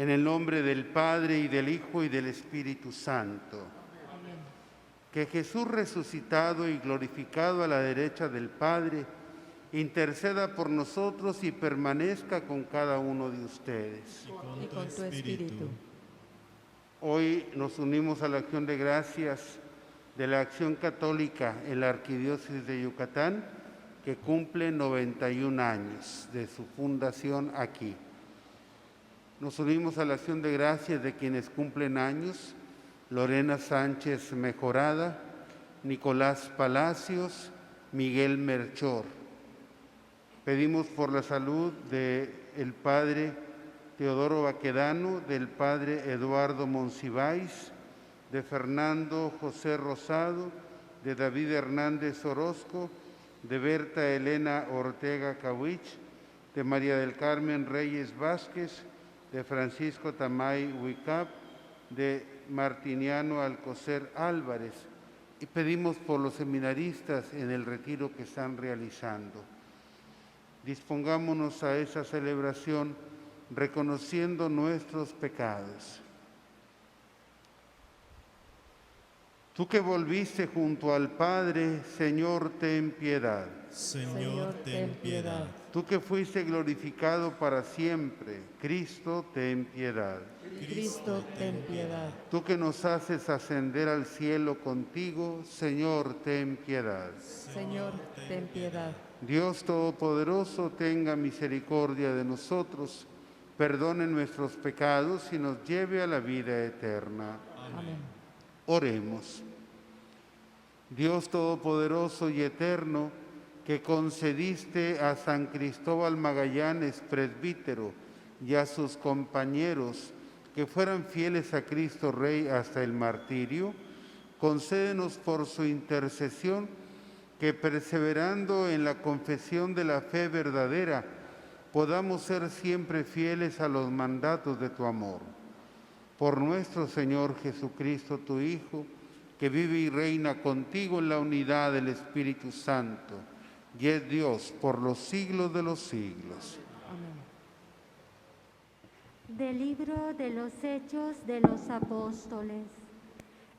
En el nombre del Padre, y del Hijo, y del Espíritu Santo. Amén. Que Jesús resucitado y glorificado a la derecha del Padre, interceda por nosotros y permanezca con cada uno de ustedes. Y con tu espíritu. Hoy nos unimos a la acción de gracias de la Acción Católica en la Arquidiócesis de Yucatán, que cumple 91 años de su fundación aquí. Nos unimos a la acción de gracias de quienes cumplen años: Lorena Sánchez Mejorada, Nicolás Palacios, Miguel Melchor. Pedimos por la salud del padre Teodoro Baquedano, del padre Eduardo Monsiváis, de Fernando José Rosado, de David Hernández Orozco, de Berta Elena Ortega Cawich, de María del Carmen Reyes Vázquez, de Francisco Tamay Huicap, de Martiniano Alcocer Álvarez, y pedimos por los seminaristas en el retiro que están realizando. Dispongámonos a esa celebración reconociendo nuestros pecados. Tú que volviste junto al Padre, Señor, ten piedad. Señor, ten piedad. Tú que fuiste glorificado para siempre, Cristo, ten piedad. Cristo, ten piedad. Tú que nos haces ascender al cielo contigo, Señor, ten piedad. Señor, ten piedad. Dios Todopoderoso, tenga misericordia de nosotros, perdone nuestros pecados y nos lleve a la vida eterna. Amén. Oremos. Dios Todopoderoso y Eterno, que concediste a San Cristóbal Magallanes, presbítero, y a sus compañeros que fueran fieles a Cristo Rey hasta el martirio, concédenos por su intercesión que, perseverando en la confesión de la fe verdadera, podamos ser siempre fieles a los mandatos de tu amor. Por nuestro Señor Jesucristo, tu Hijo, que vive y reina contigo en la unidad del Espíritu Santo, y es Dios por los siglos de los siglos. Amén. Del libro de los Hechos de los Apóstoles.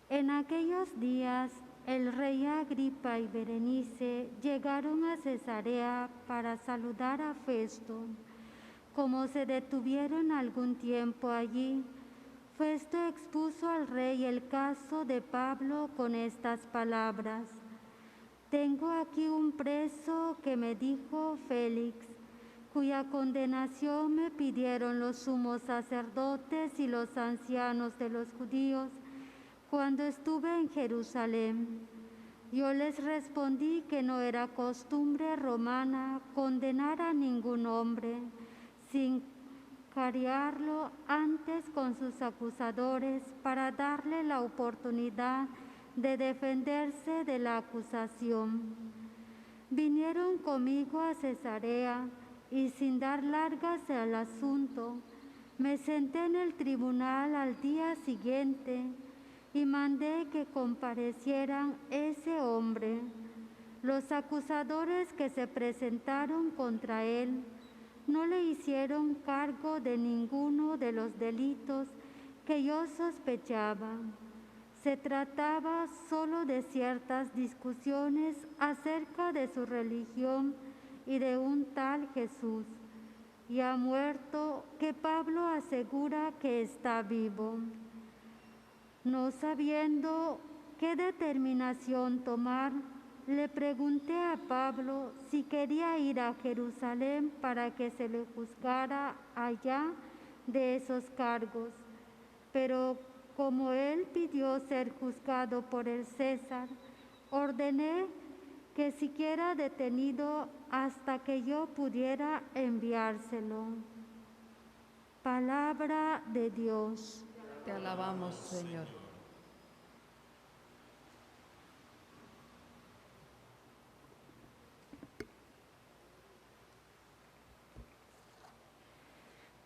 En aquellos días, el rey Agripa y Berenice llegaron a Cesarea para saludar a Festo. Como se detuvieron algún tiempo allí, Festo expuso al rey el caso de Pablo con estas palabras: «Tengo aquí un preso que me dijo Félix, cuya condenación me pidieron los sumos sacerdotes y los ancianos de los judíos cuando estuve en Jerusalén. Yo les respondí que no era costumbre romana condenar a ningún hombre sin cariarlo antes con sus acusadores para darle la oportunidad de defenderse de la acusación. Vinieron conmigo a Cesarea y, sin dar largas al asunto, me senté en el tribunal al día siguiente y mandé que comparecieran ese hombre, los acusadores que se presentaron contra él. No le hicieron cargo de ninguno de los delitos que yo sospechaba. Se trataba solo de ciertas discusiones acerca de su religión y de un tal Jesús, ya muerto, que Pablo asegura que está vivo. No sabiendo qué determinación tomar, le pregunté a Pablo si quería ir a Jerusalén para que se le juzgara allá de esos cargos, pero como él pidió ser juzgado por el César, ordené que siguiera detenido hasta que yo pudiera enviárselo. Palabra de Dios. Te alabamos, Señor.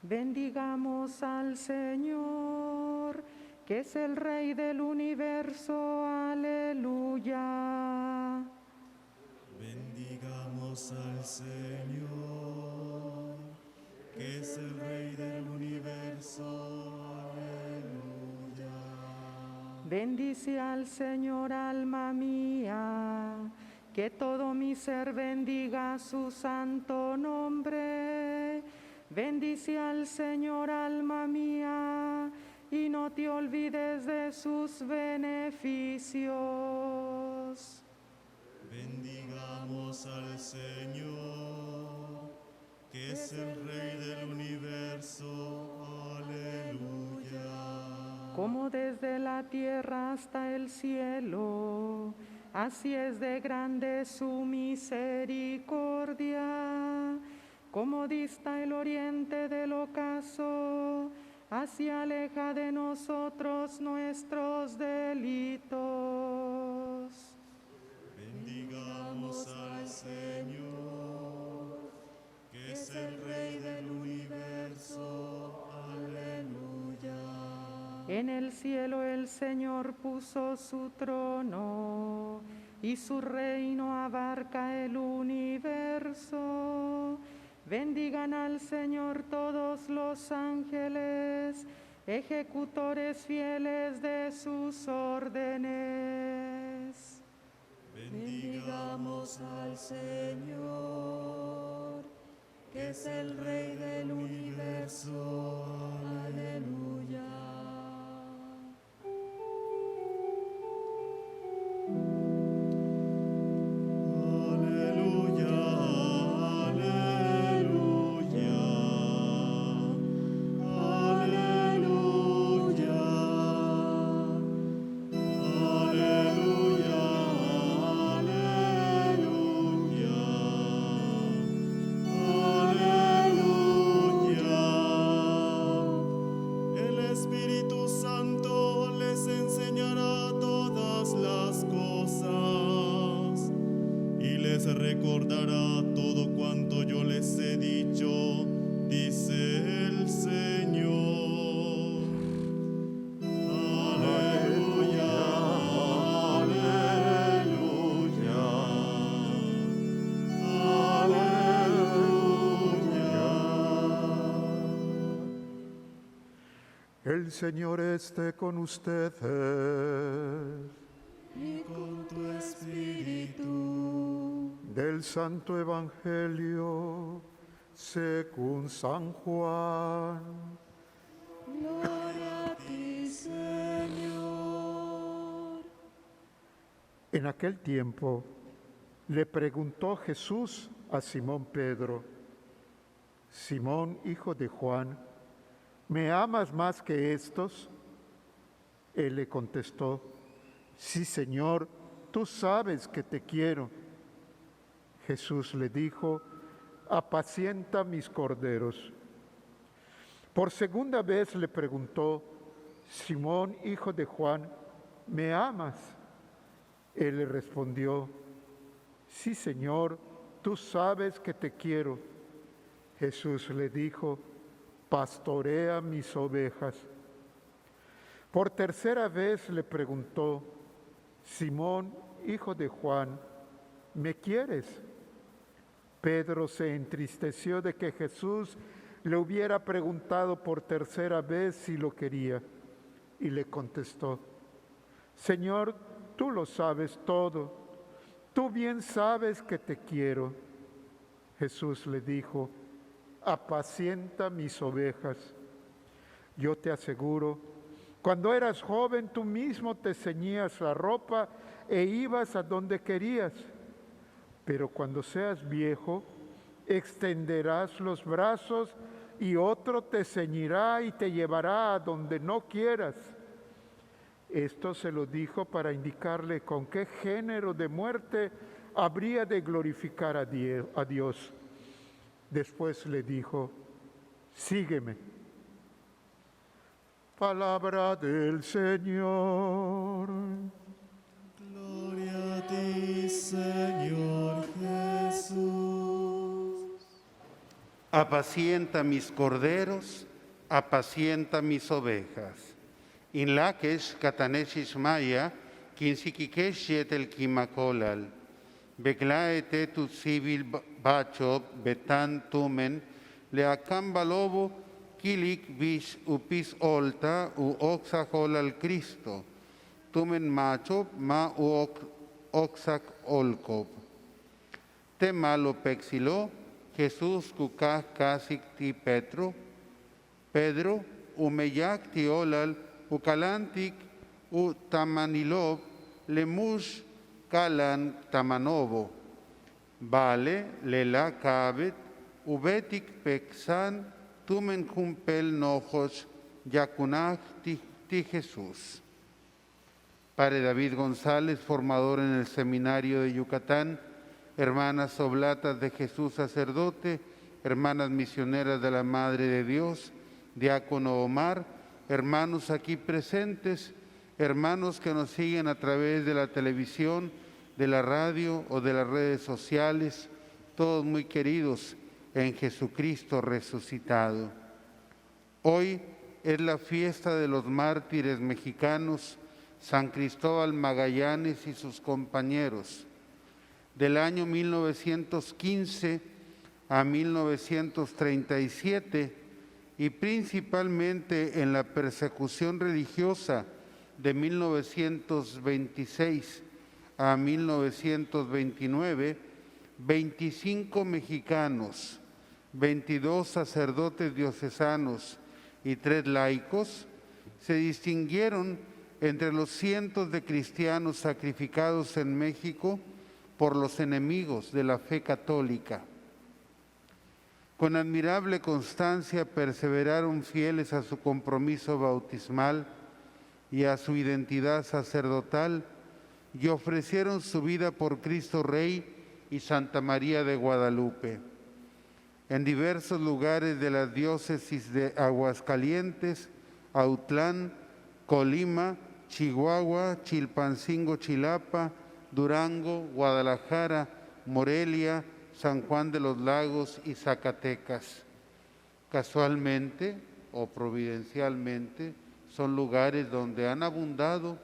Bendigamos al Señor, que es el Rey del universo. Aleluya. Bendigamos al Señor, que es el Rey del universo. Bendice al Señor, alma mía, que todo mi ser bendiga su santo nombre. Bendice al Señor, alma mía, y no te olvides de sus beneficios. Bendigamos al Señor, que es el Rey del universo. Aleluya. Como desde la tierra hasta el cielo, así es de grande su misericordia. Como dista el oriente del ocaso, así aleja de nosotros nuestros delitos. Bendigamos al Señor, que es el Rey del universo. Aleluya. En el cielo el Señor puso su trono y su reino abarca el universo. Bendigan al Señor todos los ángeles, ejecutores fieles de sus órdenes. Bendigamos al Señor, que es el Rey del universo. Aleluya. Recordará todo cuanto yo les he dicho, dice el Señor. Aleluya, aleluya, aleluya. El Señor esté con ustedes. Y con tu espíritu. Del Santo Evangelio según San Juan. Gloria a ti, Señor. En aquel tiempo le preguntó Jesús a Simón Pedro: Simón, hijo de Juan, ¿me amas más que estos? Él le contestó: Sí, Señor, tú sabes que te quiero. Jesús le dijo: apacienta mis corderos. Por segunda vez le preguntó: Simón, hijo de Juan, ¿me amas? Él le respondió: Sí, Señor, tú sabes que te quiero. Jesús le dijo: pastorea mis ovejas. Por tercera vez le preguntó: Simón, hijo de Juan, ¿me quieres? Pedro se entristeció de que Jesús le hubiera preguntado por tercera vez si lo quería, y le contestó: Señor, tú lo sabes todo, tú bien sabes que te quiero. Jesús le dijo: apacienta mis ovejas. Yo te aseguro, cuando eras joven tú mismo te ceñías la ropa e ibas a donde querías. Pero cuando seas viejo, extenderás los brazos y otro te ceñirá y te llevará a donde no quieras. Esto se lo dijo para indicarle con qué género de muerte habría de glorificar a Dios. Después le dijo: sígueme. Palabra del Señor. Gloria a ti, Señor Jesús. Apacienta mis corderos, apacienta mis ovejas. In laques catanesis maya, quinsiquiqueshet el quimacolal. Beglaete tu civil bacho betan tumen, leacamba lobo, kilik vish upis olta u oxak al Cristo, tumen machop ma u oxak olkop. Te malo pexilo, Jesús kukah kasik ti Pedro umeyak ti olal ukalantik u tamanilov lemush kalan tamanovo. Vale lela kabet ubetik peksan tumen kumpel nojos yakunaj ti Jesús. Padre David González, formador en el Seminario de Yucatán, hermanas oblatas de Jesús sacerdote, hermanas misioneras de la Madre de Dios, diácono Omar, hermanos aquí presentes, hermanos que nos siguen a través de la televisión, de la radio o de las redes sociales, todos muy queridos en Jesucristo resucitado. Hoy es la fiesta de los mártires mexicanos, San Cristóbal Magallanes y sus compañeros. Del año 1915 a 1937 y principalmente en la persecución religiosa de 1926 a 1929, 25 mexicanos, 22 sacerdotes diocesanos y 3 laicos se distinguieron entre los cientos de cristianos sacrificados en México por los enemigos de la fe católica. Con admirable constancia perseveraron fieles a su compromiso bautismal y a su identidad sacerdotal y ofrecieron su vida por Cristo Rey y Santa María de Guadalupe. En diversos lugares de las diócesis de Aguascalientes, Autlán, Colima, Chihuahua, Chilpancingo, Chilapa, Durango, Guadalajara, Morelia, San Juan de los Lagos y Zacatecas. Casualmente o providencialmente son lugares donde han abundado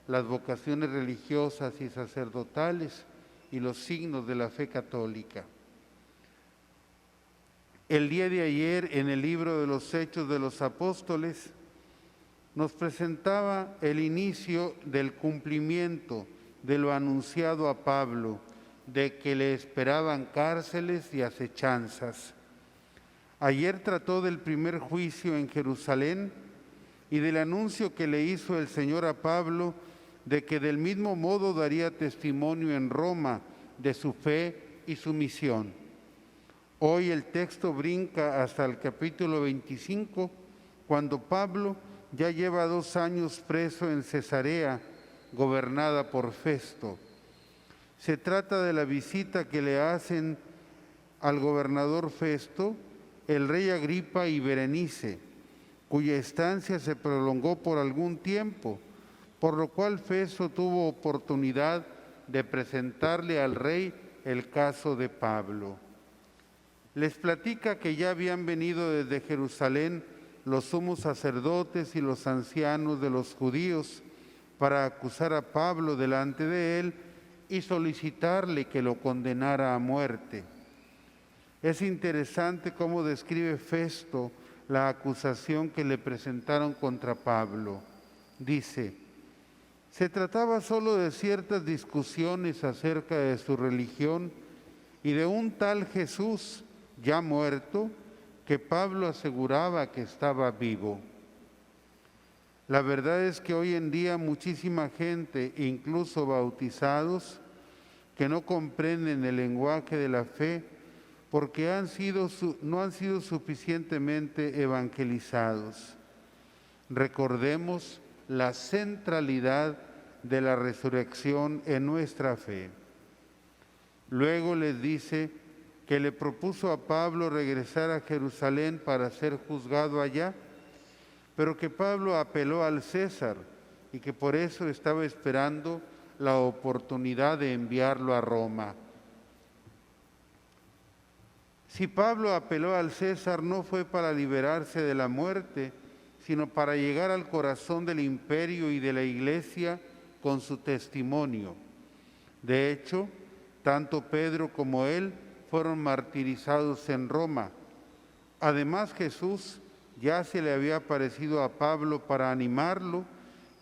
las vocaciones religiosas y sacerdotales y los signos de la fe católica. El día de ayer, en el libro de los Hechos de los Apóstoles, nos presentaba el inicio del cumplimiento de lo anunciado a Pablo, de que le esperaban cárceles y acechanzas. Ayer trató del primer juicio en Jerusalén y del anuncio que le hizo el Señor a Pablo de que del mismo modo daría testimonio en Roma de su fe y su misión. Hoy el texto brinca hasta el capítulo 25, cuando Pablo ya lleva 2 años preso en Cesarea, gobernada por Festo. Se trata de la visita que le hacen al gobernador Festo el rey Agripa y Berenice, cuya estancia se prolongó por algún tiempo, por lo cual Festo tuvo oportunidad de presentarle al rey el caso de Pablo. Les platica que ya habían venido desde Jerusalén los sumos sacerdotes y los ancianos de los judíos para acusar a Pablo delante de él y solicitarle que lo condenara a muerte. Es interesante cómo describe Festo la acusación que le presentaron contra Pablo. Dice: se trataba solo de ciertas discusiones acerca de su religión y de un tal Jesús ya muerto que Pablo aseguraba que estaba vivo. La verdad es que hoy en día muchísima gente, incluso bautizados, que no comprenden el lenguaje de la fe porque no han sido suficientemente evangelizados. Recordemos la centralidad de la resurrección en nuestra fe. Luego les dice que le propuso a Pablo regresar a Jerusalén para ser juzgado allá, pero que Pablo apeló al César y que por eso estaba esperando la oportunidad de enviarlo a Roma. Si Pablo apeló al César, no fue para liberarse de la muerte, sino para llegar al corazón del imperio y de la Iglesia con su testimonio. De hecho, tanto Pedro como él fueron martirizados en Roma. Además, Jesús ya se le había aparecido a Pablo para animarlo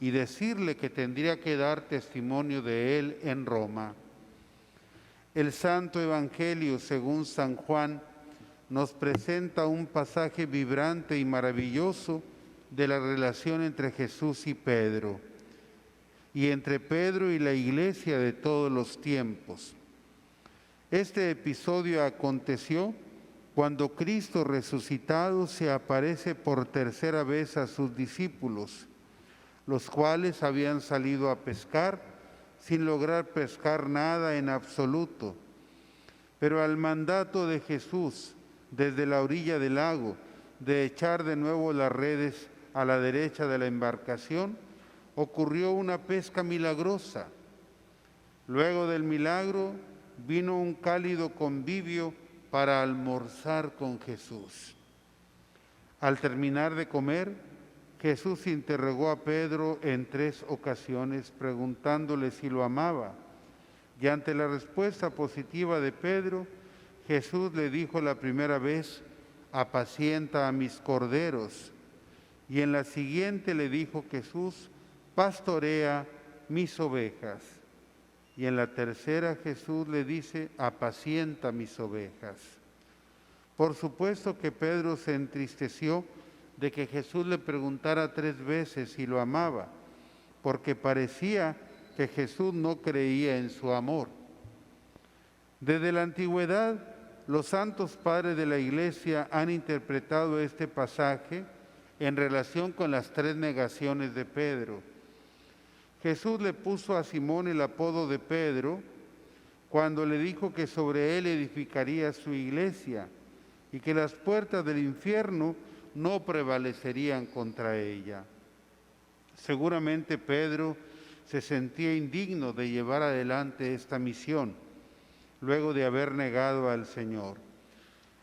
y decirle que tendría que dar testimonio de él en Roma. El Santo Evangelio, según San Juan, nos presenta un pasaje vibrante y maravilloso de la relación entre Jesús y Pedro, y entre Pedro y la Iglesia de todos los tiempos. Este episodio aconteció cuando Cristo resucitado se aparece por tercera vez a sus discípulos, los cuales habían salido a pescar sin lograr pescar nada en absoluto. Pero al mandato de Jesús, desde la orilla del lago, de echar de nuevo las redes a la derecha de la embarcación, ocurrió una pesca milagrosa. Luego del milagro vino un cálido convivio para almorzar con Jesús. Al terminar de comer, Jesús interrogó a Pedro en 3 ocasiones preguntándole si lo amaba. Y ante la respuesta positiva de Pedro, Jesús le dijo la primera vez: apacienta a mis corderos. Y en la siguiente le dijo Jesús: pastorea mis ovejas. Y en la tercera Jesús le dice: apacienta mis ovejas. Por supuesto que Pedro se entristeció de que Jesús le preguntara 3 veces si lo amaba, porque parecía que Jesús no creía en su amor. Desde la antigüedad, los santos padres de la Iglesia han interpretado este pasaje en relación con las 3 negaciones de Pedro. Jesús le puso a Simón el apodo de Pedro cuando le dijo que sobre él edificaría su iglesia y que las puertas del infierno no prevalecerían contra ella. Seguramente Pedro se sentía indigno de llevar adelante esta misión, luego de haber negado al Señor.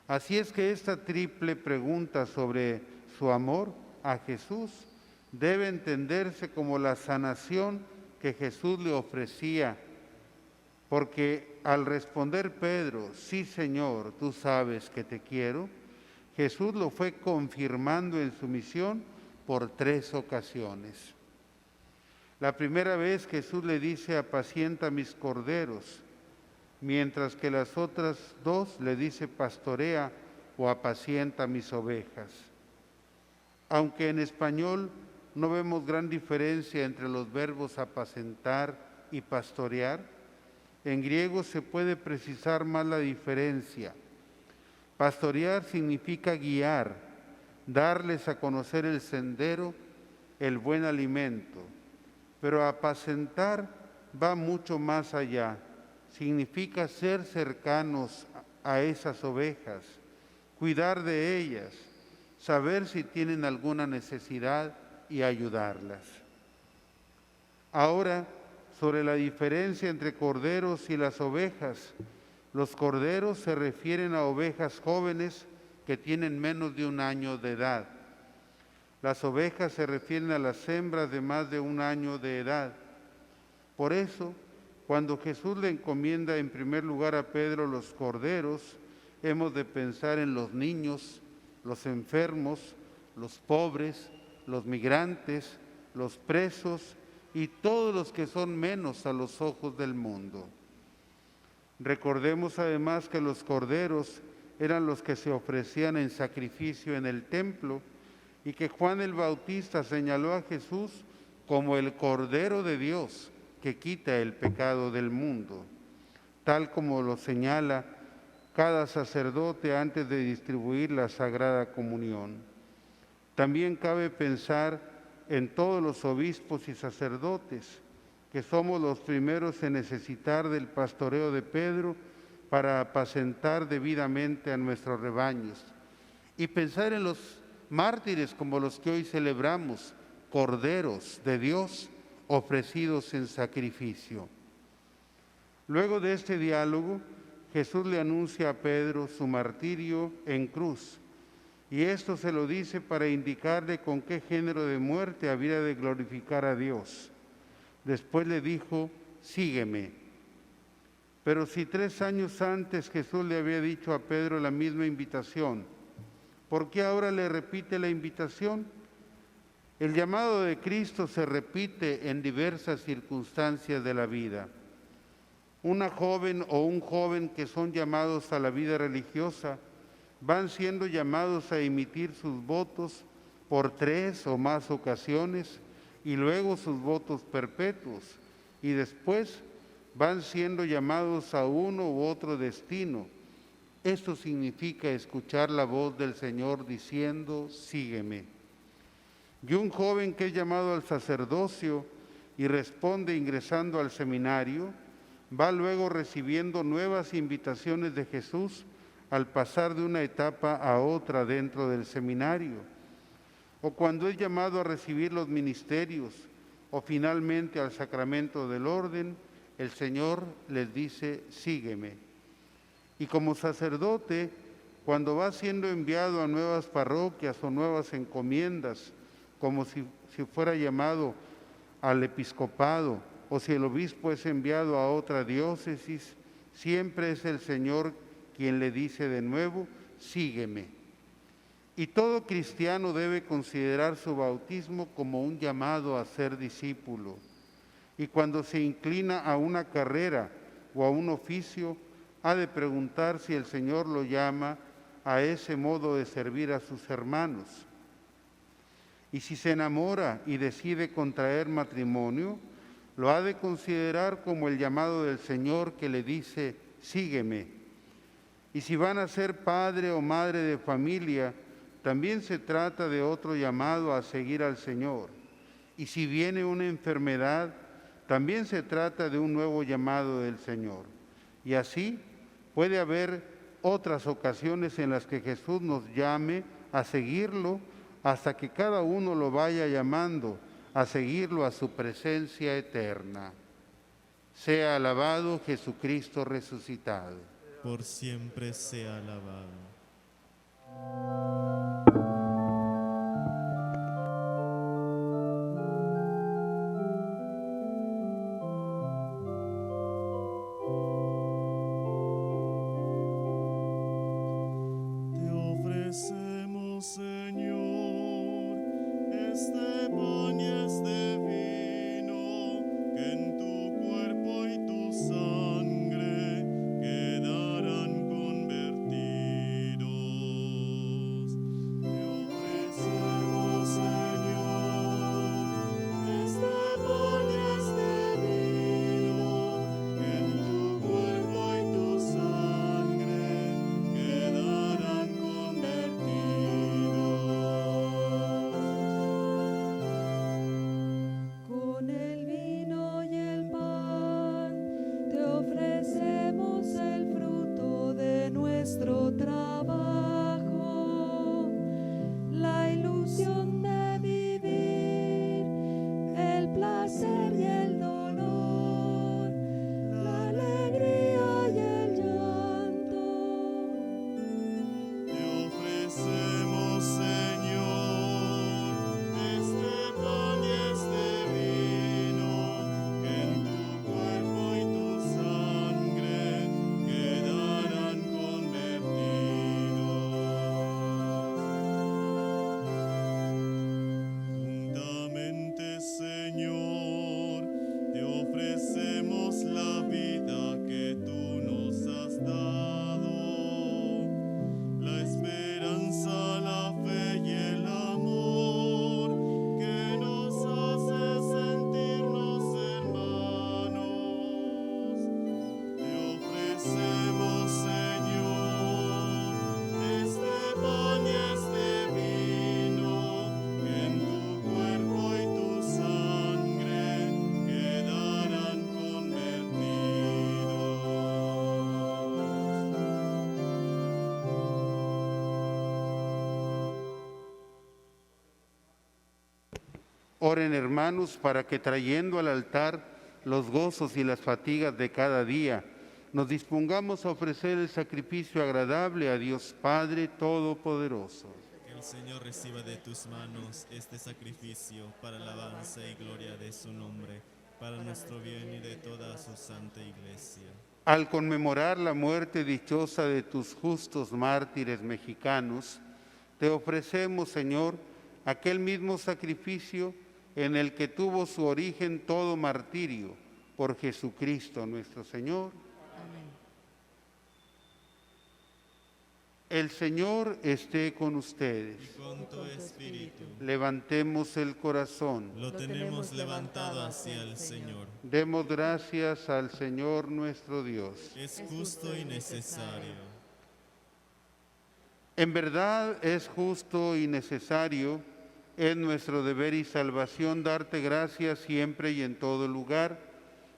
Así es que esta triple pregunta sobre su amor a Jesús debe entenderse como la sanación que Jesús le ofrecía, porque al responder Pedro: sí, Señor, tú sabes que te quiero, Jesús lo fue confirmando en su misión por 3 ocasiones. La primera vez Jesús le dice: apacienta mis corderos, mientras que las otras 2 le dice: pastorea o apacienta mis ovejas. Aunque en español no vemos gran diferencia entre los verbos apacentar y pastorear, en griego se puede precisar más la diferencia. Pastorear significa guiar, darles a conocer el sendero, el buen alimento. Pero apacentar va mucho más allá. Significa ser cercanos a esas ovejas, cuidar de ellas, saber si tienen alguna necesidad y ayudarlas. Ahora, sobre la diferencia entre corderos y las ovejas. Los corderos se refieren a ovejas jóvenes que tienen menos de 1 año de edad. Las ovejas se refieren a las hembras de más de 1 año de edad. Por eso, cuando Jesús le encomienda en primer lugar a Pedro los corderos, hemos de pensar en los niños, los enfermos, los pobres, los migrantes, los presos y todos los que son menos a los ojos del mundo. Recordemos además que los corderos eran los que se ofrecían en sacrificio en el templo y que Juan el Bautista señaló a Jesús como el Cordero de Dios que quita el pecado del mundo, tal como lo señala cada sacerdote antes de distribuir la Sagrada Comunión. También cabe pensar en todos los obispos y sacerdotes, que somos los primeros en necesitar del pastoreo de Pedro para apacentar debidamente a nuestros rebaños. Y pensar en los mártires como los que hoy celebramos, corderos de Dios ofrecidos en sacrificio. Luego de este diálogo, Jesús le anuncia a Pedro su martirio en cruz, y esto se lo dice para indicarle con qué género de muerte había de glorificar a Dios. Después le dijo: sígueme. Pero si 3 años antes Jesús le había dicho a Pedro la misma invitación, ¿Por qué ahora le repite la invitación? El llamado de Cristo se repite en diversas circunstancias de la vida. Una joven o un joven que son llamados a la vida religiosa van siendo llamados a emitir sus votos por 3 o más ocasiones y luego sus votos perpetuos, y después van siendo llamados a uno u otro destino. Esto significa escuchar la voz del Señor diciendo, sígueme. Y un joven que es llamado al sacerdocio y responde ingresando al seminario, va luego recibiendo nuevas invitaciones de Jesús al pasar de una etapa a otra dentro del seminario. O cuando es llamado a recibir los ministerios o finalmente al sacramento del orden, el Señor les dice, sígueme. Y como sacerdote, cuando va siendo enviado a nuevas parroquias o nuevas encomiendas, como si fuera llamado al episcopado, o si el obispo es enviado a otra diócesis, siempre es el Señor quien le dice de nuevo, sígueme. Y todo cristiano debe considerar su bautismo como un llamado a ser discípulo. Y cuando se inclina a una carrera o a un oficio, ha de preguntar si el Señor lo llama a ese modo de servir a sus hermanos. Y si se enamora y decide contraer matrimonio, lo ha de considerar como el llamado del Señor que le dice, sígueme. Y si van a ser padre o madre de familia, también se trata de otro llamado a seguir al Señor. Y si viene una enfermedad, también se trata de un nuevo llamado del Señor. Y así puede haber otras ocasiones en las que Jesús nos llame a seguirlo hasta que cada uno lo vaya llamando a seguirlo a su presencia eterna. Sea alabado Jesucristo resucitado. Por siempre sea alabado. Te ofrecemos, Señor, este pan y este vino, que en tu cuerpo y tu sangre quedarán convertidos. Te ofrecemos, Señor, este pan y este vino, que en tu cuerpo y tu sangre quedarán convertidos. Con el vino y el pan te ofrecemos el fruto de nuestro trabajo, la ilusión de vivir, el placer y el dolor, la alegría y el llanto. Te ofrecemos, Señor, este pan y este vino, que en tu cuerpo y tu sangre quedarán convertidos. Juntamente, Señor, te ofrecemos la vida que tú nos has dado, la esperanza, la fe y el amor que nos hace sentirnos hermanos. Te ofrecemos, Señor, este pan y este vino, que en tu cuerpo y tu sangre quedarán convertidos. Oren, hermanos, para que trayendo al altar los gozos y las fatigas de cada día, nos dispongamos a ofrecer el sacrificio agradable a Dios Padre Todopoderoso. Que el Señor reciba de tus manos este sacrificio para alabanza y gloria de su nombre, para nuestro bien y de toda su santa Iglesia. Al conmemorar la muerte dichosa de tus justos mártires mexicanos, Te ofrecemos, Señor, aquel mismo sacrificio en el que tuvo su origen todo martirio, por Jesucristo nuestro Señor. Amén. El Señor esté con ustedes. Y con tu espíritu. Levantemos el corazón. Lo tenemos levantado hacia el Señor. Demos gracias al Señor nuestro Dios. Es justo y necesario. En verdad es justo y necesario, es nuestro deber y salvación darte gracias siempre y en todo lugar,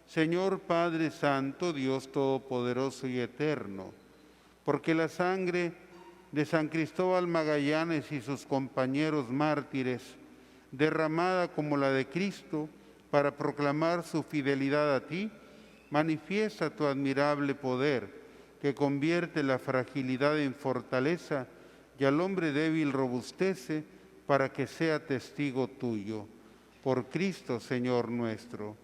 Señor Padre Santo, Dios Todopoderoso y Eterno, porque la sangre de San Cristóbal Magallanes y sus compañeros mártires, derramada como la de Cristo para proclamar su fidelidad a ti, manifiesta tu admirable poder, que convierte la fragilidad en fortaleza y al hombre débil robustece para que sea testigo tuyo. Por Cristo, Señor nuestro.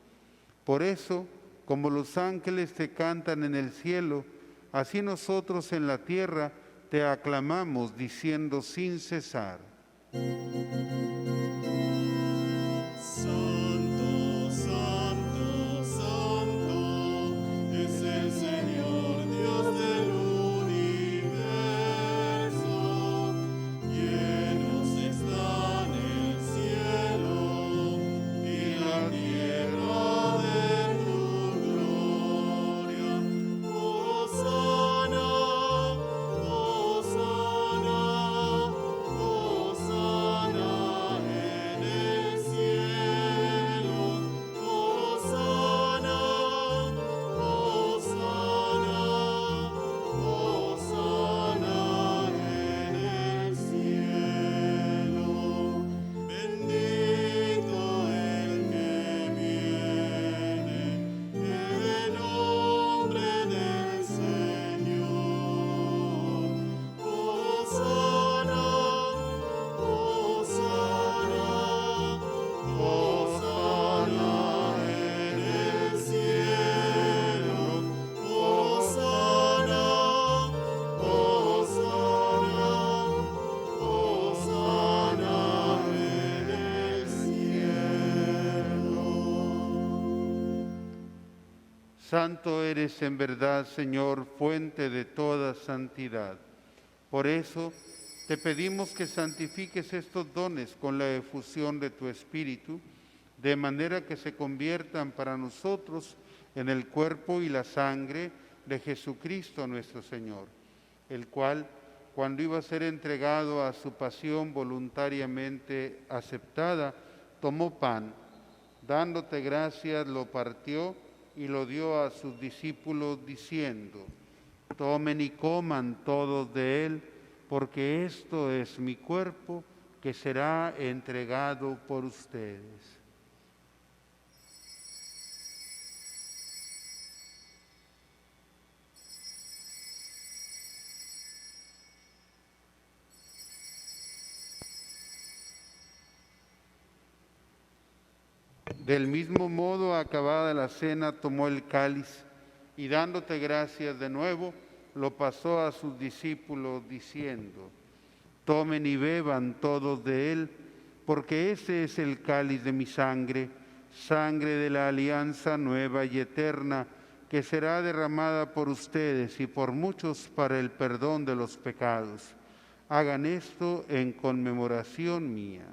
Por eso, como los ángeles te cantan en el cielo, así nosotros en la tierra te aclamamos diciendo sin cesar. Santo, santo, santo, es el Señor Dios del universo. Llenos están el cielo y la tierra de tu gloria. Hosana, Hosana, Hosana en el cielo. Hosana, Hosana, Hosana en el cielo. Bendito el que viene en el nombre del Señor. Hosana, Hosana, Hosana en el cielo. Hosana, Hosana, Hosana en el cielo. Santo eres en verdad, Señor, fuente de toda santidad. Por eso te pedimos que santifiques estos dones con la efusión de tu Espíritu, de manera que se conviertan para nosotros en el cuerpo y la sangre de Jesucristo nuestro Señor, el cual, cuando iba a ser entregado a su pasión voluntariamente aceptada, tomó pan, dándote gracias, lo partió y lo dio a sus discípulos diciendo: tomen y coman todos de él, porque esto es mi cuerpo que será entregado por ustedes. Del mismo modo, acabada la cena, tomó el cáliz y dándote gracias de nuevo, lo pasó a sus discípulos diciendo: tomen y beban todos de él, porque ese es el cáliz de mi sangre, sangre de la alianza nueva y eterna, que será derramada por ustedes y por muchos para el perdón de los pecados. Hagan esto en conmemoración mía.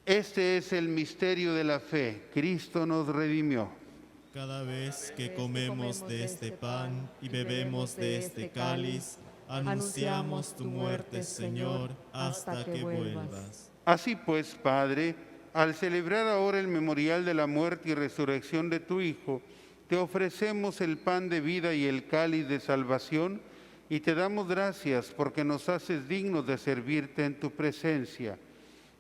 Este es el misterio de la fe. Cristo nos redimió. Cada vez que comemos de este pan y bebemos de este cáliz, anunciamos tu muerte, Señor, hasta que vuelvas. Así pues, Padre, al celebrar ahora el memorial de la muerte y resurrección de tu Hijo, te ofrecemos el pan de vida y el cáliz de salvación, y te damos gracias porque nos haces dignos de servirte en tu presencia.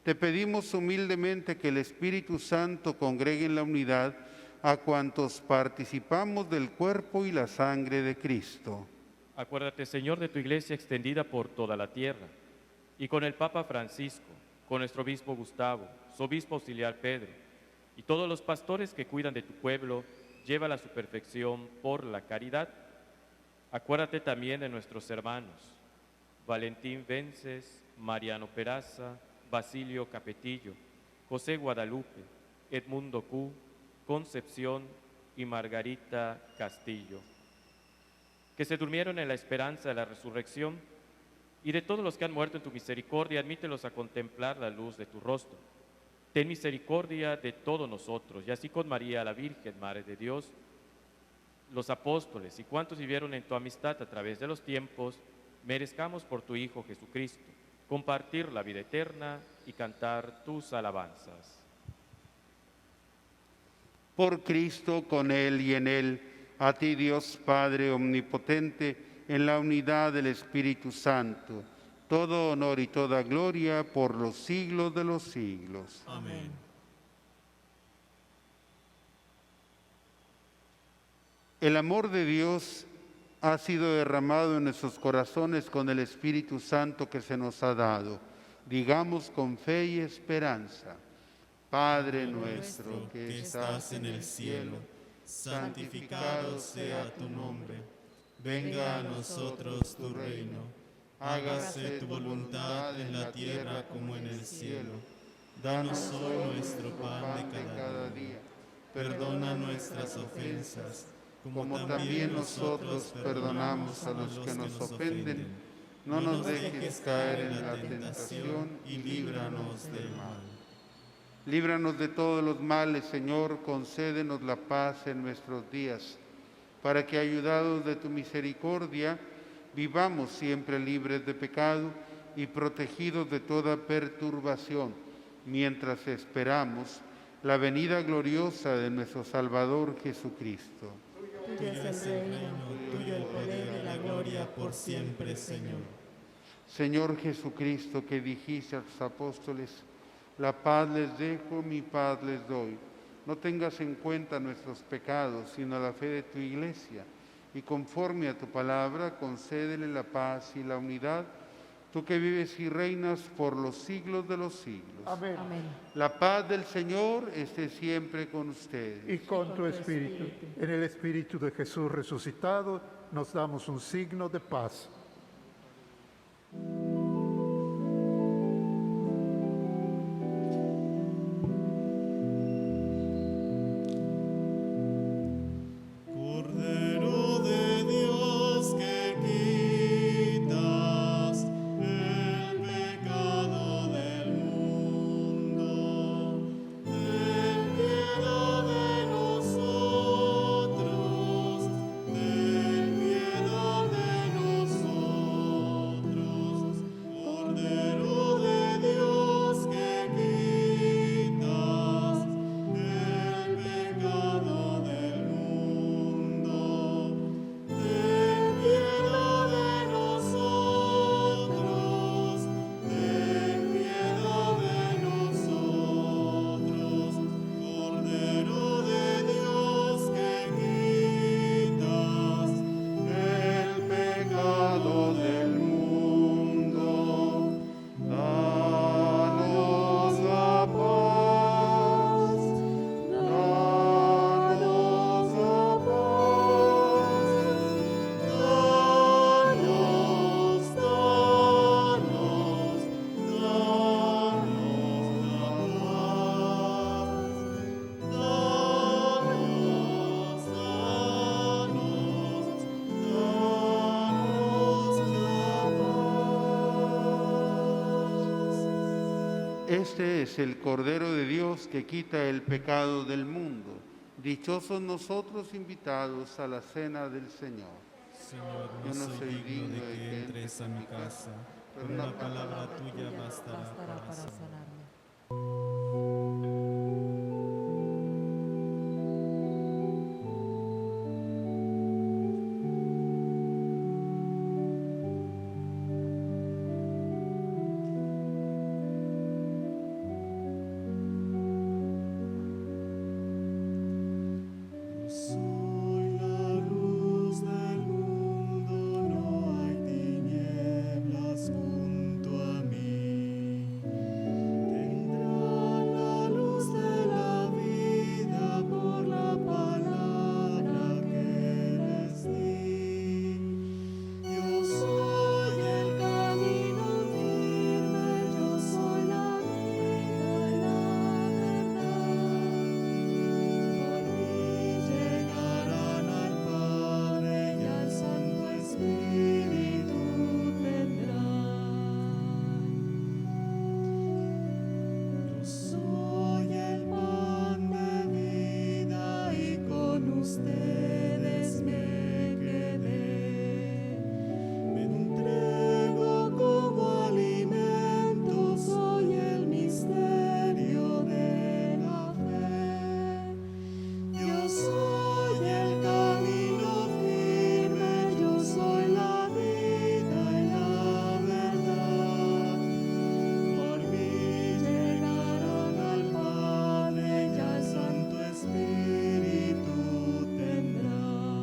Te pedimos humildemente que el Espíritu Santo congregue en la unidad a cuantos participamos del cuerpo y la sangre de Cristo. Acuérdate, Señor, de tu iglesia extendida por toda la tierra, y con el Papa Francisco, con nuestro obispo Gustavo, su obispo auxiliar Pedro, y todos los pastores que cuidan de tu pueblo, llévala a su perfección por la caridad. Acuérdate también de nuestros hermanos, Valentín Vences, Mariano Peraza, Basilio Capetillo, José Guadalupe, Edmundo Q, Concepción y Margarita Castillo, que se durmieron en la esperanza de la resurrección, y de todos los que han muerto en tu misericordia, admítelos a contemplar la luz de tu rostro. Ten misericordia de todos nosotros, y así con María, la Virgen, Madre de Dios, los apóstoles y cuantos vivieron en tu amistad a través de los tiempos, merezcamos por tu Hijo Jesucristo compartir la vida eterna y cantar tus alabanzas. Por Cristo, con Él y en Él, a ti Dios Padre omnipotente, en la unidad del Espíritu Santo, todo honor y toda gloria por los siglos de los siglos. Amén. El amor de Dios ha sido derramado en nuestros corazones con el Espíritu Santo que se nos ha dado. Digamos con fe y esperanza: Padre nuestro que estás en el cielo, santificado sea tu nombre. Venga a nosotros tu reino. Hágase tu voluntad en la tierra como en el cielo. Danos hoy nuestro pan de cada día. Perdona nuestras ofensas, como también nosotros perdonamos a los que nos ofenden. No nos dejes caer en la tentación y líbranos del mal. Líbranos de todos los males, Señor, concédenos la paz en nuestros días, para que, ayudados de tu misericordia, vivamos siempre libres de pecado y protegidos de toda perturbación, mientras esperamos la venida gloriosa de nuestro Salvador Jesucristo. Tuyo es el reino, tuyo el poder y la gloria por siempre, Señor. Señor Jesucristo, que dijiste a tus apóstoles: la paz les dejo, mi paz les doy. No tengas en cuenta nuestros pecados, sino la fe de tu Iglesia, y conforme a tu palabra, concédele la paz y la unidad, tú que vives y reinas por los siglos de los siglos. Amén. Amén. La paz del Señor esté siempre con ustedes. Y con tu espíritu. En el Espíritu de Jesús resucitado, nos damos un signo de paz. Cordero de Dios que quitas el pecado del mundo, ten piedad de nosotros, ten piedad de nosotros. Cordero de Dios que quitas el pecado del mundo, ten piedad de nosotros, ten piedad de nosotros. Cordero de Dios que quitas el pecado del mundo, danos la paz, danos la paz, Este es el Cordero de Dios que quita el pecado del mundo. Dichosos nosotros invitados a la cena del Señor. Señor, Yo no soy digno de que entres a mi casa, pero una palabra tuya bastará para sanarme. sanarme. Soy la luz del mundo, no hay tinieblas junto a mí. ustedes me quedé. Me entrego como alimento, soy el misterio de la fe. Yo soy el camino firme, yo soy la vida y la verdad. Por mí llegarán al Padre, ya el Santo Espíritu tendrán.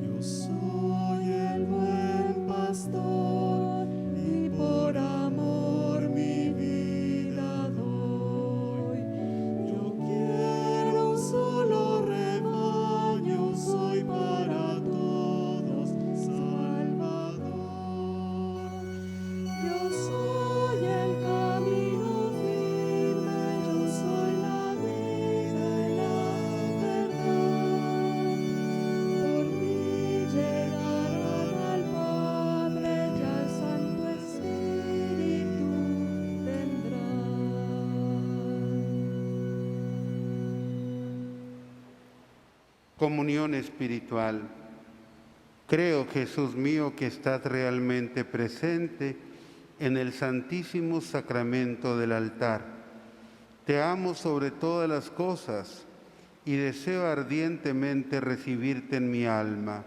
Yo soy el buen pastor y por amor mi vida doy. Yo quiero un solo rebaño, soy para todos Salvador. Yo soy el camino firme, yo soy la vida y la verdad. Por mí llegarán al Padre, ya el Santo Espíritu tendrán. Comunión espiritual. Creo, Jesús mío, que estás realmente presente en el Santísimo Sacramento del altar. Te amo sobre todas las cosas y deseo ardientemente recibirte en mi alma.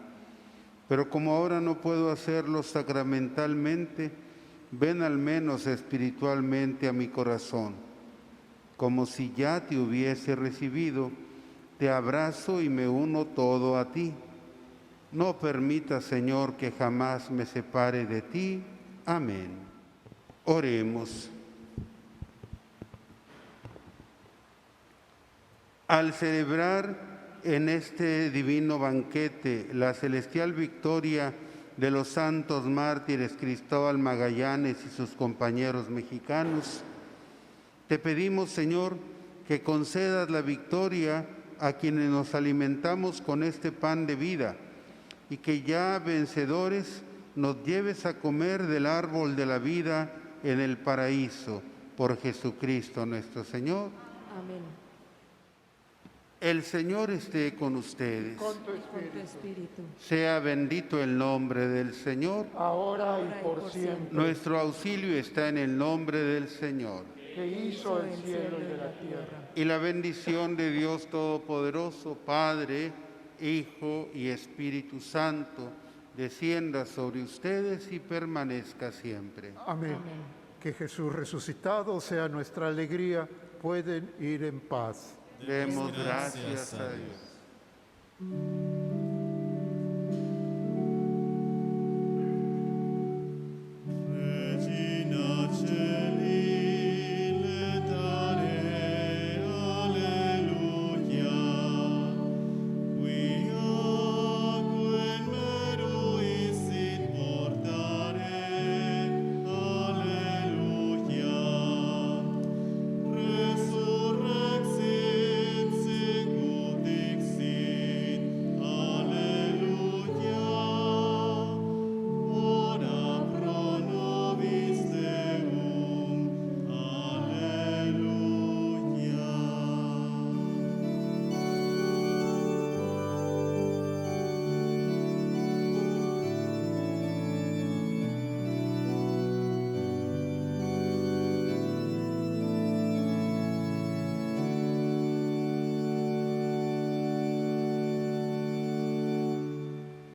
Pero como ahora no puedo hacerlo sacramentalmente, ven al menos espiritualmente a mi corazón. Como si ya te hubiese recibido, te abrazo y me uno todo a ti. No permita, Señor, que jamás me separe de ti. Amén. Oremos. Al celebrar en este divino banquete la celestial victoria de los santos mártires Cristóbal Magallanes y sus compañeros mexicanos, te pedimos, Señor, que concedas la victoria a quienes nos alimentamos con este pan de vida y que ya vencedores nos lleves a comer del árbol de la vida en el paraíso, por Jesucristo nuestro Señor. Amén. El Señor esté con ustedes. Con tu Con tu espíritu, espíritu. Sea bendito el nombre del Señor. ahora y por siempre, Nuestro auxilio está en el nombre del Señor. que hizo el cielo y la tierra. Y la bendición de Dios Todopoderoso, Padre, Hijo y Espíritu Santo, descienda sobre ustedes y permanezca siempre. Amén. Que Jesús resucitado sea nuestra alegría. Pueden ir en paz. Demos gracias a Dios.